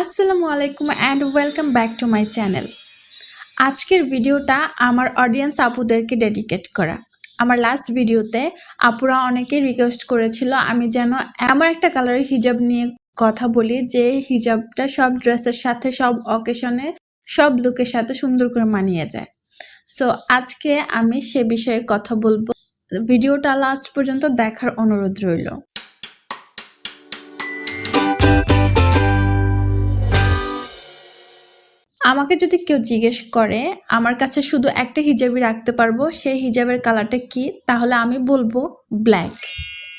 আসসালামু আলাইকুম and welcome back to my channel. আজকের ভিডিওটা আমার অডিয়েন্স আপুদেরকে ডেডিকেট করা। আমার লাস্ট ভিডিওতে আপুরা অনেকেই রিকোয়েস্ট করেছিল আমি যেন এমন একটা কালারের হিজাব নিয়ে কথা বলি যে হিজাবটা সব ড্রেসের সাথে, সব অকেশনে, সব লুকের সাথে সুন্দর করে মানিয়ে যায়। সো আজকে আমি সে বিষয়ে কথা বলবো। ভিডিওটা লাস্ট পর্যন্ত দেখার অনুরোধ রইল। আমাকে যদি কেউ জিজ্ঞেস করে আমার কাছে শুধু একটা হিজাবই রাখতে পারবো, সেই হিজাবের কালারটা কি, তাহলে আমি বলবো ব্ল্যাক।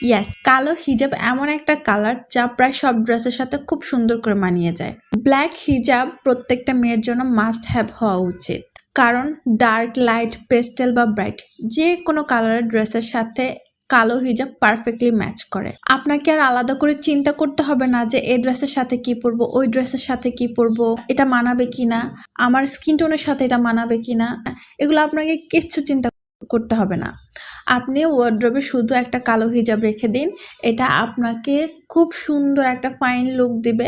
ইয়েস, কালো হিজাব এমন একটা কালার যা প্রায় সব ড্রেসের সাথে খুব সুন্দর করে মানিয়ে যায়। ব্ল্যাক হিজাব প্রত্যেকটা মেয়ের জন্য মাস্ট হ্যাভ হওয়া উচিত, কারণ ডার্ক, লাইট, পেস্টেল বা ব্রাইট যে কোনো কালারের ড্রেসের সাথে কালো হিজাব পারফেক্টলি ম্যাচ করে। আপনাকে আর আলাদা করে চিন্তা করতে হবে না যে এই ড্রেসের সাথে কি পরবো, ওই ড্রেসের সাথে কি পরবো, এটা মানাবে কিনা, আমার স্কিন টোনের সাথে এটা মানাবে কিনা। এগুলো আপনাকে কিচ্ছু চিন্তা করতে হবে না। আপনি ওয়ার্ড্রবে শুধু একটা কালো হিজাব রেখে দিন, এটা আপনাকে খুব সুন্দর একটা ফাইন লুক দিবে।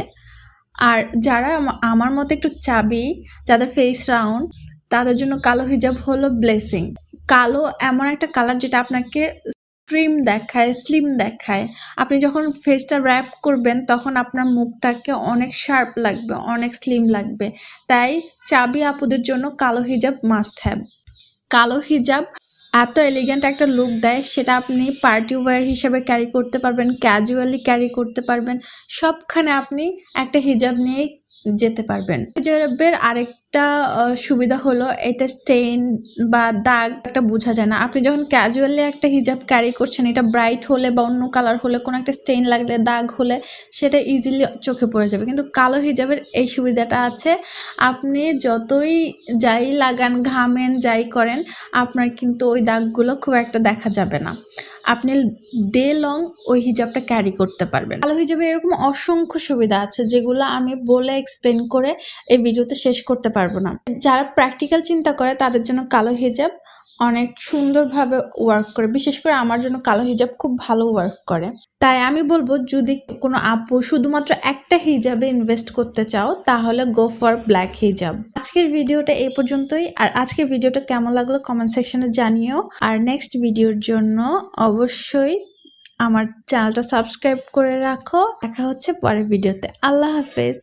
আর যারা আমার মতো একটু চাবি, যাদের ফেস রাউন্ড, তাদের জন্য কালো হিজাব হলো ব্লেসিং। কালো এমন একটা কালার যেটা আপনাকে স্ট্রিম দেখায়, স্লিম দেখায়। আপনি যখন ফেসটা র্যাপ করবেন তখন আপনার মুখটাকে অনেক শার্প লাগবে, অনেক স্লিম লাগবে। তাই চাবি আপুদের জন্য কালো হিজাব মাস্ট হ্যাভ। কালো হিজাব এত এলিগেন্ট একটা লুক দেয়, সেটা আপনি পার্টি ওয়্যার হিসেবে ক্যারি করতে পারবেন, ক্যাজুয়ালি ক্যারি করতে পারবেন, সবখানে আপনি একটা হিজাব নিয়েই যেতে পারবেন। হিজাবের আরেকটা সুবিধা হলো এটা স্টেইন বা দাগ একটা বোঝা যায় না। আপনি যখন ক্যাজুয়ালি একটা হিজাব ক্যারি করছেন, এটা ব্রাইট হলে বা অন্য কালার হলে, কোনো একটা স্টেইন লাগলে, দাগ হলে সেটা ইজিলি চোখে পড়ে যাবে। কিন্তু কালো হিজাবের এই সুবিধাটা আছে, আপনি যতই যাই লাগান, ঘামেন, যাই করেন, আপনার কিন্তু ওই দাগগুলো খুব একটা দেখা যাবে না। আপনি ডে লং ওই হিজাবটা ক্যারি করতে পারবেন। কালো হিজাবে এরকম অসংখ্য সুবিধা আছে যেগুলো আমি বলে এক্সপ্লেন করে এই ভিডিওতে শেষ করতে পারবো না। যারা প্র্যাকটিক্যাল চিন্তা করে তাদের জন্য কালো হিজাব অনেক সুন্দরভাবে ওয়ার্ক করে। বিশেষ করে আমার জন্য কালো হিজাব খুব ভালো ওয়ার্ক করে। তাই আমি বলবো, যদি কোনো আপু শুধুমাত্র একটা হিজাবে ইনভেস্ট করতে চাও তাহলে গো ফর ব্ল্যাক হিজাব। আজকের ভিডিওটা এই পর্যন্তই। আর আজকের ভিডিওটা কেমন লাগলো কমেন্ট সেকশনে জানিও। আর নেক্সট ভিডিওর জন্য অবশ্যই আমার চ্যানেলটা সাবস্ক্রাইব করে রাখো। দেখা হচ্ছে পরের ভিডিওতে। আল্লাহ হাফেজ।